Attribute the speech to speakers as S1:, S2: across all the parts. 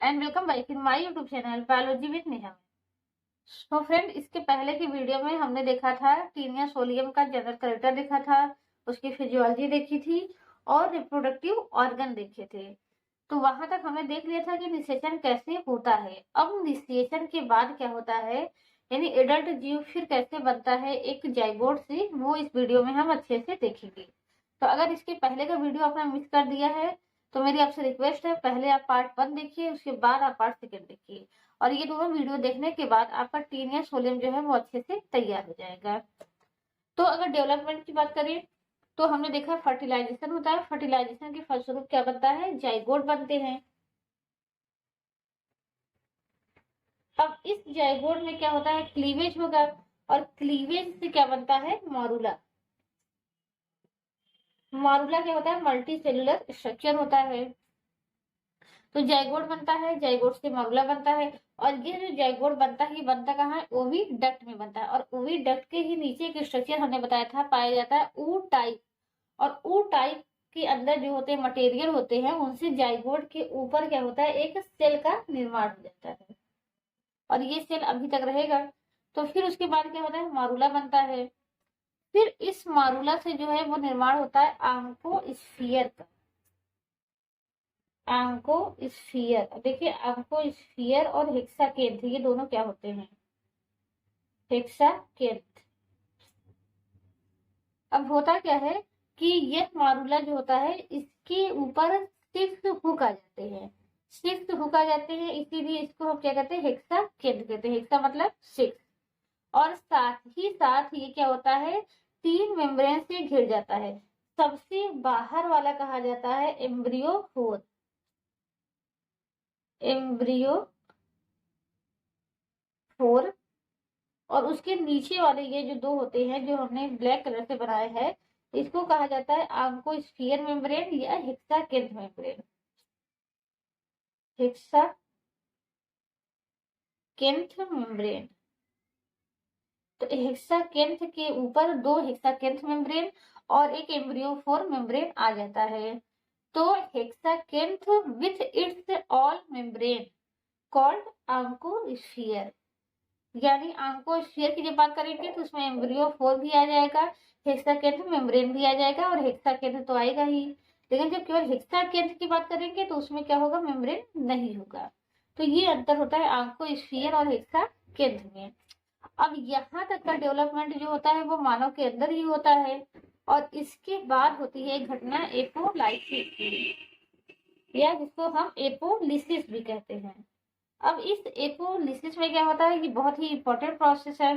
S1: And welcome back in my YouTube channel biology with Neha. तो friend, इसके पहले की वीडियो में हमने देखा था टीनिया सोलियम का जनरल कैरेक्टर देखा था, उसकी फिजियोलॉजी देखी थी और रिप्रोडक्टिव ऑर्गन देखे थे। तो वहां तक हमने देख लिया था कि निषेचन कैसे होता है। अब निषेचन के बाद क्या होता है, यानी एडल्ट जीव फिर कैसे बनता है एक जाइगोट से, वो इस वीडियो में हम अच्छे से देखेंगे। तो अगर इसके पहले का वीडियो आपने मिस कर दिया है तो मेरी आपसे रिक्वेस्ट है, पहले आप पार्ट 1 देखिए, उसके बाद आप पार्ट 2 देखिए, और ये दोनों वीडियो देखने के बाद आपका टीनिया सोलियम जो है वो अच्छे से तैयार हो जाएगा। तो अगर डेवलपमेंट की बात करें तो हमने देखा फर्टिलाइजेशन होता है, फर्टिलाइजेशन के फलस्वरूप क्या बनता है, जाइगोट बनते हैं। अब इस जाइगोट में क्या होता है, क्लीवेज होगा, और क्लीवेज से क्या बनता है, मॉरूला। मॉरूला क्या होता है, मल्टी सेलुलर स्ट्रक्चर होता है। तो जाइगोट बनता है, जाइगोट से मॉरूला बनता है, और ये जो जाइगोट बनता है, बनता कहाँ है, ओवी डक्ट में बनता है, और ओवी डक्ट के ही नीचे एक स्ट्रक्चर हमने बताया था पाया जाता है ऊ टाइप, और ऊ टाइप के अंदर जो होते हैं मटेरियल होते हैं, उनसे जाइगोट के ऊपर क्या होता है, एक सेल का निर्माण हो जाता है, और ये सेल अभी तक रहेगा। तो फिर उसके बाद क्या होता है, मारूला बनता है। फिर इस मारूला से जो है वो निर्माण होता है आंकोस्फीयर का। आंकोस्फीयर, देखिए आंकोस्फीयर और हेक्साकेंथ ये दोनों क्या होते हैं, हेक्साकेंथ। अब होता क्या है कि ये मारूला जो होता है इसके ऊपर 6 हुक आ जाते हैं, 6 हुक आ जाते हैं, इसीलिए इसको हम क्या कहते हैं, हेक्साकेंथ कहते हैं। हेक्सा मतलब 6, और साथ ही साथ ये क्या होता है, 3 मेम्ब्रेन से घिर जाता है। सबसे बाहर वाला कहा जाता है एम्ब्रियोफोर, एम्ब्रियोफोर, और उसके नीचे वाले ये जो 2 होते हैं जो हमने ब्लैक कलर से बनाए हैं, इसको कहा जाता है आंकोस्फीयर मेम्ब्रेन या हेक्साकेंथ मेम्ब्रेन, हेक्साकेंथ मेम्ब्रेन। तो हेक्साकेंथ के ऊपर 2 हेक्साकेंथ मेम्ब्रेन और एक एम्ब्रियोफोर मेम्ब्रेन आ जाता है। तो hexacanth with its all membrane called oncosphere, यानी आंकोस्फीयर की जब बात करेंगे तो उसमें एम्ब्रियोफोर भी आ जाएगा, हेक्साकेंथ मेम्ब्रेन भी आ जाएगा, और हेक्साकेंथ तो आएगा ही, लेकिन जब केवल हेक्साकेंथ की बात करेंगे तो उसमें क्या होगा, मेम्ब्रेन नहीं होगा। तो ये अंतर होता है आंकोस्फीयर और हेक्साकेंथ में। अब यहाँ तक का डेवलपमेंट जो होता है वो मानव के अंदर ही होता है, और इसके बाद होती है घटना एपोलाइसिस की, या जिसको हम एपोलिसिस भी कहते हैं। अब इस एपोलिसिस में क्या होता है, ये बहुत ही इंपॉर्टेंट प्रोसेस है।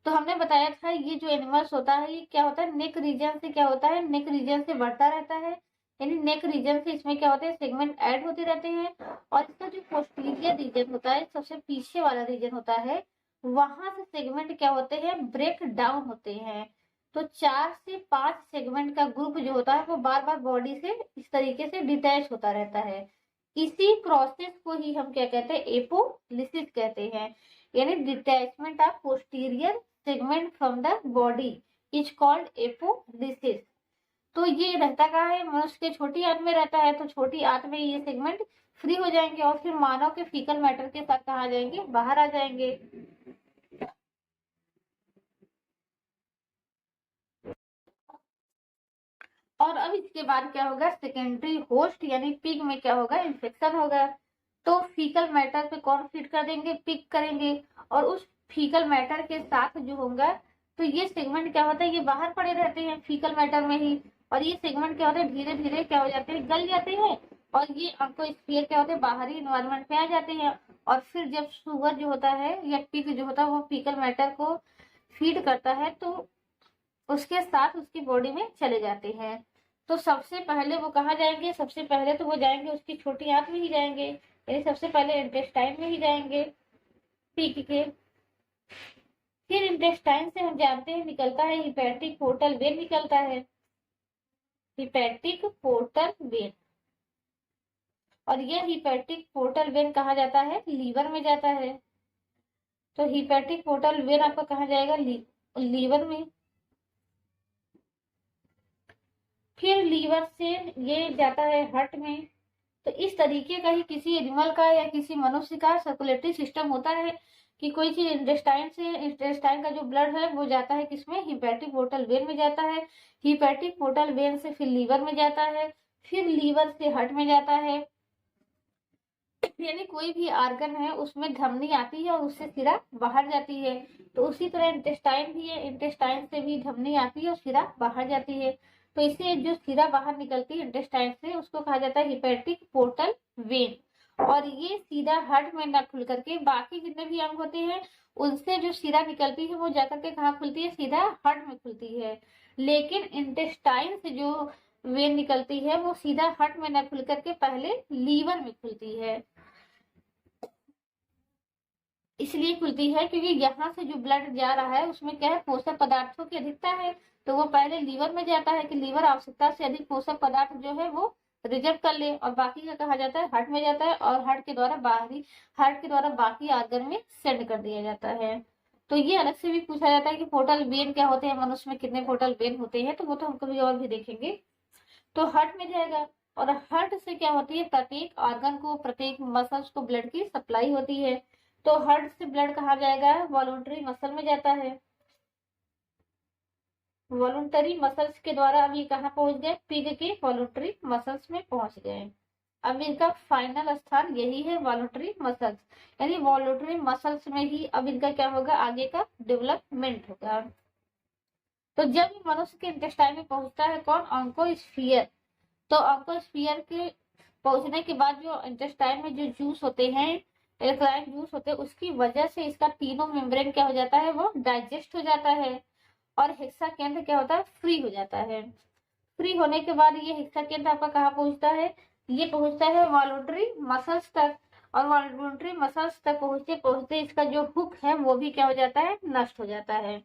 S1: तो हमने बताया था ये जो एनिमल्स होता है ये क्या होता है, नेक रीजन से क्या होता है, नेक रीजन से बढ़ता रहता है, यानी नेक रीजन से इसमें क्या होते हैं, सेगमेंट ऐड होते रहते हैं, और इसका जो पोस्टीरियर रीजन होता है, सबसे पीछे वाला रीजन होता है, वहां से सेगमेंट क्या होते हैं, ब्रेक डाउन होते हैं। तो 4 से 5 सेगमेंट का ग्रुप जो होता है वो बार बार बॉडी से इस तरीके से डिटैच होता रहता है। इसी प्रोसेस को ही हम क्या कहते हैं, एपोलिसिस कहते हैं, यानी detachment of posterior segment from the body is called apolysis. तो ये रहता कहाँ है, मनुष्य के छोटी आंत में रहता है, तो छोटी आंत में ये सेगमेंट फ्री हो जाएंगे और फिर मानव के फीकल मैटर के साथ कहाँ जाएंगे, बाहर आ जाएंगे। और अब इसके बाद क्या होगा, सेकेंडरी होस्ट यानी पिग में क्या होगा, इन्फेक्शन होगा। तो फीकल मैटर पे कौन फीड कर देंगे, पिग करेंगे, और उस फीकल मैटर के साथ जो होगा, तो ये सेगमेंट क्या होता है, ये बाहर पड़े रहते हैं फीकल मैटर में ही, और ये सेगमेंट क्या होता है, धीरे धीरे क्या हो जाते हैं, गल जाते हैं, और ये आपको स्फीयर क्या होते हैं, बाहरी इन्वायरमेंट में आ जाते हैं। और फिर जब सुअर जो होता है या पिग जो होता है वो फीकल मैटर को फीड करता है, तो उसके साथ उसकी बॉडी में चले जाते हैं। तो सबसे पहले वो कहाँ जाएंगे, सबसे पहले तो वो जाएंगे उसकी छोटी आंत में ही जाएंगे, यानी सबसे पहले इंटेस्टाइन में ही जाएंगे पिग के। फिर इंटेस्टाइन से हम जानते हैं निकलता है हिपैटिक पोर्टल वेन निकलता है, हिपैटिक पोर्टल वेन, और यह हिपैटिक पोर्टल वेन कहा जाता है, लीवर में जाता है। तो हिपैटिक पोर्टल वेन आपका कहाँ जाएगा, लीवर में। फिर लीवर से ये जाता है हार्ट में, तो इस तरीके का ही किसी एनिमल का या किसी मनुष्य का सर्कुलेटरी सिस्टम होता है कि कोई चीज इंटेस्टाइन से, इंटेस्टाइन का जो ब्लड है वो जाता है किसमें, हिपैटिक पोर्टल वेन में जाता है, हिपैटिक पोर्टल वेन से फिर लीवर में जाता है, फिर लीवर से हार्ट में जाता है। यानी कोई भी आर्गन है उसमें धमनी आती है और उससे सिरा बाहर जाती है। तो उसी तरह इंटेस्टाइन भी है, इंटेस्टाइन से भी धमनी आती है और सिरा बाहर जाती है। तो इससे जो सिरा बाहर निकलती है इंटेस्टाइन से उसको कहा जाता है हिपैटिक पोर्टल वेन। और ये सीधा हार्ट में ना खुल करके बाकी जितने भी अंग होते हैं उनसे जो सिरा निकलती है वो जाकर के कहाँ खुलती है, सीधा हार्ट में खुलती है। लेकिन इंटेस्टाइन से जो वेन निकलती है वो सीधा हार्ट में ना खुल करके पहले लीवर में खुलती है। इसलिए खुलती है क्योंकि यहाँ से जो ब्लड जा रहा है उसमें क्या है, पोषक पदार्थों की अधिकता है। तो वो पहले लीवर में जाता है कि लीवर आवश्यकता से अधिक पोषक पदार्थ जो है वो रिजर्व कर ले, और बाकी का कहा जाता है हार्ट में जाता है, और हार्ट के द्वारा बाकी आर्गन में सेंड कर दिया जाता है। तो ये अलग से भी पूछा जाता है कि पोर्टल वेन क्या होते हैं, मनुष्य में कितने पोर्टल वेन होते हैं, तो वो तो हम कभी और भी देखेंगे। तो हार्ट में जाएगा, और हार्ट से क्या होती है, प्रत्येक ऑर्गन को, प्रत्येक मसल्स को ब्लड की सप्लाई होती है। तो हार्ट से ब्लड कहाँ जाएगा, वॉलंटरी मसल में जाता है। वॉलंटरी मसल्स के द्वारा अब ये कहाँ पहुंच गए, पिग के वॉलंटरी मसल्स में पहुंच गए। अब इनका फाइनल स्थान यही है, वॉलंटरी मसल्स। यानी वॉलंटरी मसल्स में ही अब इनका क्या होगा, आगे का डेवलपमेंट होगा। तो जब ये मनुष्य के इंटेस्टाइन में पहुंचता है कौन, ऑन्कोस्फीयर। तो ऑन्कोस्फीयर के पहुंचने के बाद जो इंटेस्टाइन में जो जूस होते हैं, एल्कलाइन जूस होते हैं, उसकी वजह से इसका तीनों मेम्ब्रेन क्या हो जाता है, वो डाइजेस्ट हो जाता है, और हेक्सा केंद्र क्या होता है, फ्री हो जाता है। फ्री होने के बाद ये हेक्सा केंद्र आपका कहाँ पहुंचता है, ये पहुंचता है वॉलंटरी मसल्स तक। और वॉलंटरी मसल्स तक पहुंचते पहुंचते इसका जो हुक है वो भी क्या हो जाता है, नष्ट हो जाता है।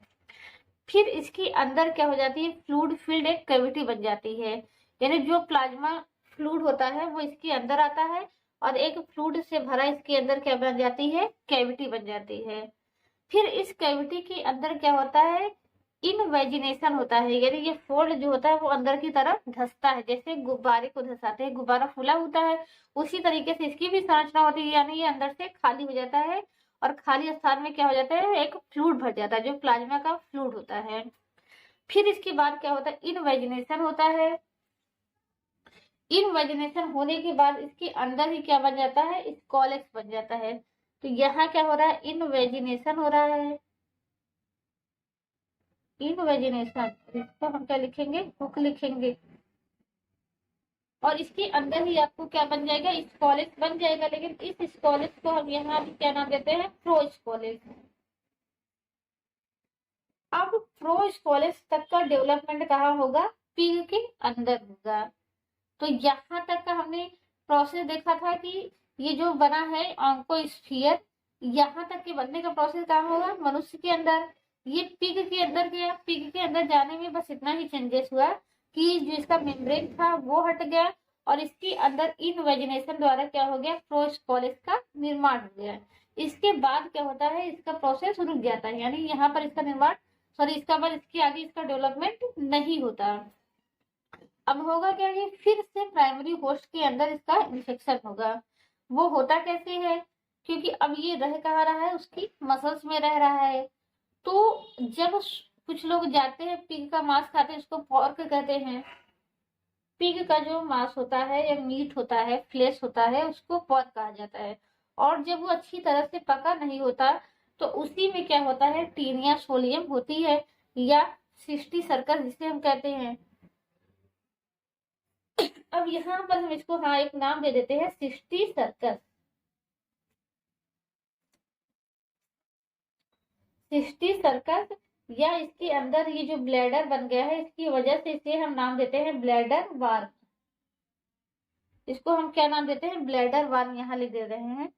S1: फिर इसके अंदर क्या हो जाती है, फ्लूइड फील्ड एक कैविटी बन जाती है। यानी जो प्लाज्मा फ्लूइड होता है वो इसके अंदर आता है, और एक फ्लूइड से भरा इसके अंदर क्या बन जाती है, कैविटी बन जाती है। फिर इस कैविटी के अंदर क्या होता है, इनवेजिनेशन होता है। यानी ये फोल्ड जो होता है वो अंदर की तरफ धंसता है, जैसे गुब्बारे को धंसाते हैं, गुब्बारा फूला होता है उसी तरीके से इसकी भी संरचना होती है। यानी ये अंदर से खाली हो जाता है, और खाली स्थान में क्या हो जाता है, एक फ्लूइड भर जाता है जो प्लाज्मा का फ्लूइड होता है। फिर इसके बाद क्या होता है, इनवेजिनेशन होता है। इनवेजिनेशन होने के बाद इसके अंदर ही क्या बन जाता है, स्कॉलेक्स बन जाता है। तो यहाँ क्या हो रहा है, इनवेजिनेशन हो रहा है, इनवेजिनेशन। इसको हम क्या लिखेंगे, हुक लिखेंगे। और इसके अंदर ही आपको क्या बन जाएगा, स्कॉलेक्स बन जाएगा। लेकिन इस स्कॉलेक्स को हम यहाँ भी क्या नाम देते हैं, प्रोस्कॉलेक्स। अब प्रोस्कॉलेक्स तक का डेवलपमेंट कहाँ होगा, पिग के अंदर होगा। तो यहाँ तक का हमने प्रोसेस देखा था कि ये जो बना है ऑन्कोस्फीयर, यहाँ तक के बनने का प्रोसेस कहाँ होगा, मनुष्य के अंदर। ये पिग के अंदर गया, पिग के अंदर जाने में बस इतना ही चेंजेस हुआ कि जो इसका मेम्ब्रेन था वो हट गया, और इसके अंदर इनवेजिनेशन द्वारा क्या हो गया, प्रोस्कॉलेक्स का निर्माण हो गया। इसके बाद क्या होता है, इसका प्रोसेस रुक जाता है, यानी यहाँ पर इसका निर्माण, सॉरी इसका बाद इसके आगे इसका डेवलपमेंट नहीं होता। अब होगा क्या, ये फिर से प्राइमरी होस्ट के अंदर इसका इन्फेक्शन होगा। वो होता कैसे है, क्योंकि अब ये रह कहाँ रहा है, उसकी मसल्स में रह रहा है। तो जब कुछ लोग जाते हैं पिग का मांस खाते हैं, उसको पॉर्क कहते हैं। पिग का जो मांस होता है या मीट होता है, फ्लेश होता है, उसको पॉर्क कहा जाता है। और जब वो अच्छी तरह से पका नहीं होता तो उसी में क्या होता है, टीनिया सोलियम होती है, या सिस्टी सर्कस जिसे हम कहते हैं। अब यहाँ पर हम इसको हाँ एक नाम दे देते हैं, सिस्टी सर्कस। सिस्टी सर्कस, या इसके अंदर ये जो ब्लैडर बन गया है इसकी वजह से इसे हम नाम देते हैं ब्लैडर वार्म। इसको हम क्या नाम देते हैं, ब्लैडर वार्म, यहाँ लिख दे रहे हैं।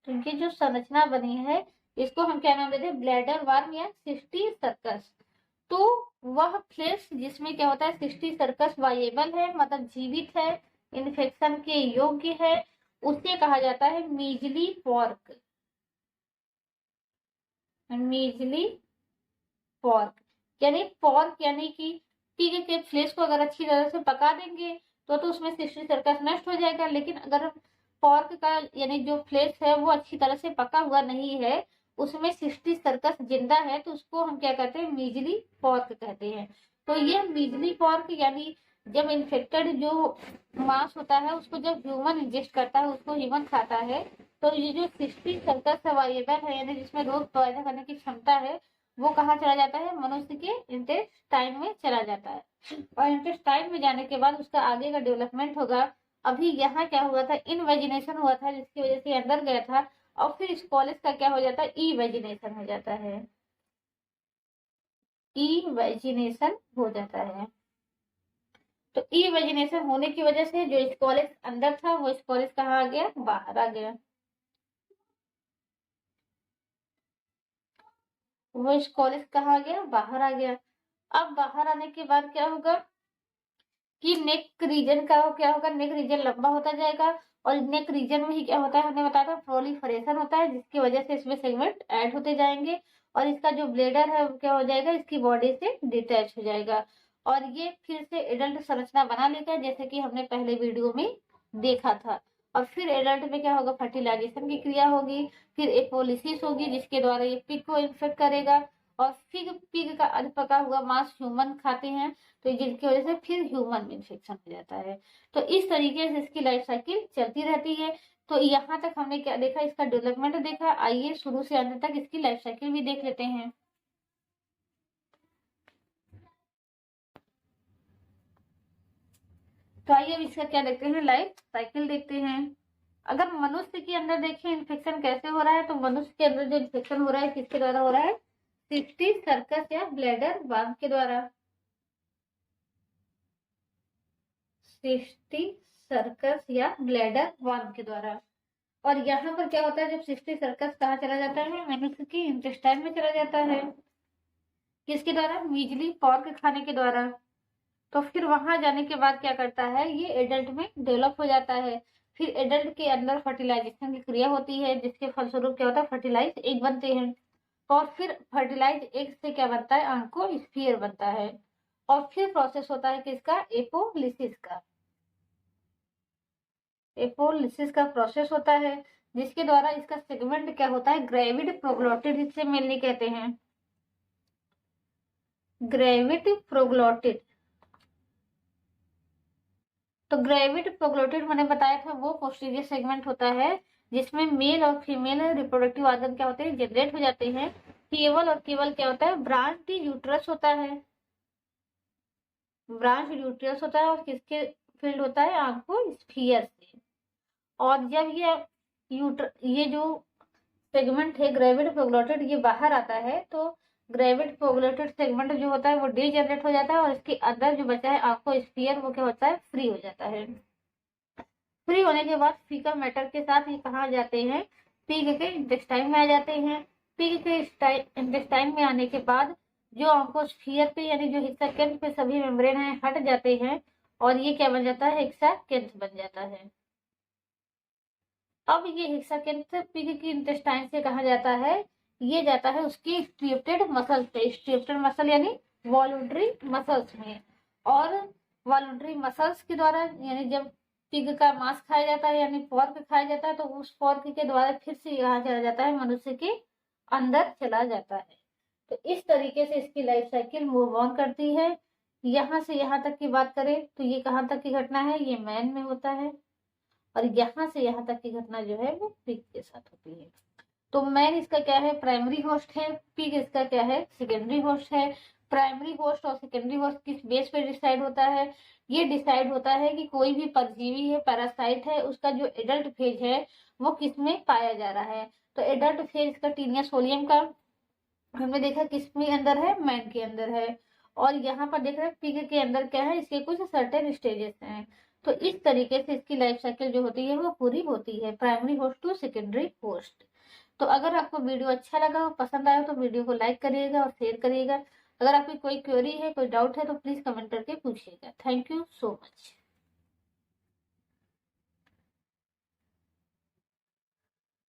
S1: तो इनकी जो संरचना बनी है इसको हम क्या नाम देते हैं, ब्लैडर वार्म या सिस्टी सर्कस। तो वह फ्लेश जिसमें क्या होता है, सिस्टी सर्कस वायेबल है, मतलब जीवित है, इन्फेक्शन के योग्य है, उसे कहा जाता है मीजली पॉर्क। मीजली पॉर्क यानी कि पिग के फ्लेश को अगर अच्छी तरह से पका देंगे तो उसमें सिस्टी सर्कस नष्ट हो जाएगा। लेकिन अगर पॉर्क का यानी जो फ्लेश है वो अच्छी तरह से पका हुआ नहीं है, उसमें सिस्टी सर्कस जिंदा है, तो उसको हम क्या कहते हैं, मीजली पॉर्क कहते हैं। तो ये मीजली पॉर्क यानी जब इन्फेक्टेड जो मांस होता है उसको जब ह्यूमन इंजेस्ट करता है, उसको ह्यूमन खाता है, तो ये जो सिस्टी सर्कस अवाइलेबल है यानी जिसमें रोग पैदा करने की क्षमता है, वो कहाँ चला जाता है, मनुष्य के इंटेस्टाइन में चला जाता है। और इंटेस्टाइन में जाने के बाद उसका आगे का डेवलपमेंट होगा। अभी यहाँ क्या हुआ था, इनवेजिनेशन हुआ था जिसकी वजह से अंदर गया था, और फिर इस कॉलेज का क्या हो जाता है, इवेजिनेशन हो जाता है, इवेजिनेशन हो जाता है। तो इवेजिनेशन होने की वजह से जो इस कॉलेज अंदर था वो इस कॉलेज कहाँ आ गया, बाहर आ गया। वो इस कॉलेज कहाँ आ गया, बाहर आ गया। अब बाहर आने के बाद क्या होगा कि नेक रीजन का क्या होगा, नेक रीजन लंबा होता जाएगा, और नेक रीजन में ही क्या होता है, हमने बताया था प्रोलिफरेशन होता है, जिसकी वजह से इसमें सेगमेंट ऐड होते जाएंगे, और इसका जो ब्लेडर है वो क्या हो जाएगा, इसकी बॉडी से डिटैच हो जाएगा, और ये फिर से एडल्ट संरचना बना लेगा, जैसे कि हमने पहले वीडियो में देखा था। और फिर एडल्ट में क्या होगा, फर्टिलाइजेशन की क्रिया होगी, फिर एपोलिसिस होगी जिसके द्वारा ये पिग को इन्फेक्ट करेगा, और फिर पिग का अध पका हुआ मांस ह्यूमन खाते हैं, तो जिसकी वजह से फिर ह्यूमन में इन्फेक्शन हो जाता है। तो इस तरीके से इसकी लाइफ साइकिल चलती रहती है। तो यहाँ तक हमने क्या देखा, इसका डेवलपमेंट देखा। आइए शुरू से अंत तक इसकी लाइफ साइकिल भी देख लेते हैं। तो आइए अब इसका क्या देखते हैं, लाइफ साइकिल देखते हैं। अगर मनुष्य के अंदर देखें इन्फेक्शन कैसे हो रहा है, तो मनुष्य के अंदर जो इन्फेक्शन हो रहा है किसके द्वारा हो रहा है, सिस्टी सर्कस या ब्लैडर वर्म के द्वारा, सिस्टी सर्कस या ब्लैडर वर्म के द्वारा। और यहाँ पर क्या होता है, जब सिस्टी सर्कस कहाँ चला जाता है, मनुष्य की इंटेस्टाइन में चला जाता है, किसके द्वारा, मीजली पॉर्क खाने के द्वारा। तो फिर वहां जाने के बाद क्या करता है, ये एडल्ट में डेवलप हो जाता है। फिर एडल्ट के अंदर फर्टिलाइजेशन की क्रिया होती है, जिसके फलस्वरूप क्या होता है, फर्टिलाइज एग बनते हैं, और फिर फर्टिलाइज एग से क्या बनता है, ऑन्कोस्फीयर बनता है, और फिर प्रोसेस होता है किसका, एपोलिसिस का, एपोलिसिस का प्रोसेस होता है, जिसके द्वारा इसका सेगमेंट क्या होता है, ग्रेविड प्रोग्लोटिड, जिससे मेनली कहते हैं ग्रेविड प्रोग्लोटिड। तो ग्रेविड प्रोग्लोटिड मैंने बताया था वो पोस्टीरियर सेगमेंट होता है, जिसमें मेल और फीमेल रिप्रोडक्टिव ऑर्गन क्या होते हैं, जनरेट हो जाते हैं। केवल और केवल क्या होता है, ब्रांच यूट्रस होता है, ब्रांच यूट्रस होता है, और किसके फील्ड होता है, आपको स्फीयर से। और जब ये जो सेगमेंट है ग्रेविड प्रोग्लोटिड, ये बाहर आता है, तो ग्रेविड प्रोग्लोटिड सेगमेंट जो होता है वो डीजनरेट हो जाता है, और इसके अंदर जो बचा है आपको स्फीयर, वो क्या होता है, फ्री हो जाता है। फ्री होने के बाद फीकल मैटर के साथ ये कहाँ जाते हैं, पिग के इंटेस्टाइन में आ जाते हैं। पिग के इंटेस्टाइन में आने के बाद जो ऑन्कोस्फीयर पे यानी जो हेक्साकेंथ पे सभी मेम्ब्रेन है हट जाते हैं, और ये क्या बन जाता है, हेक्साकेंथ बन जाता है। अब ये हेक्साकेंथ पिग की इंटेस्टाइन से कहा जाता है, ये जाता है उसकी स्ट्रिप्टेड मसल पे, स्ट्रिप्टेड मसल यानी वॉल्यूंटरी मसल्स में, और वॉल्यूंटरी मसल्स के द्वारा यानी जब पिग का मांस खाया जाता है यानी पोर्क खाया जाता है, तो उस पोर्क के द्वारा फिर से यहाँ चला जाता है, मनुष्य के अंदर चला जाता है। तो इस तरीके से इसकी लाइफ साइकिल मूव ऑन करती है। यहाँ से यहाँ तक की बात करें तो ये कहाँ तक की घटना है, ये मैन में होता है, और यहाँ से यहाँ तक की घटना जो है वो पिग के साथ होती है। तो मैन इसका क्या है, प्राइमरी होस्ट है, पिग इसका क्या है, सेकेंडरी होस्ट है। प्राइमरी होस्ट और सेकेंडरी होस्ट किस बेस पे डिसाइड होता है, ये डिसाइड होता है कि कोई भी परजीवी है, पैरासाइट है, उसका जो एडल्ट फेज है वो किस में पाया जा रहा है। तो एडल्ट फेज इसका टीनिया सोलियम का हमने देखा किस में अंदर है, मैन के अंदर है। और यहाँ पर देख रहे हैं पिग के अंदर क्या है, इसके कुछ सर्टेन स्टेजेस हैं। तो इस तरीके से इसकी लाइफ साइकिल जो होती है वो पूरी होती है, primary host to secondary host. तो अगर आपको वीडियो अच्छा लगा हो, पसंद आया, तो वीडियो को लाइक करिएगा और शेयर करिएगा। अगर आपकी कोई क्वेरी है, कोई डाउट है, तो प्लीज कमेंट करके पूछिएगा। Thank you so much.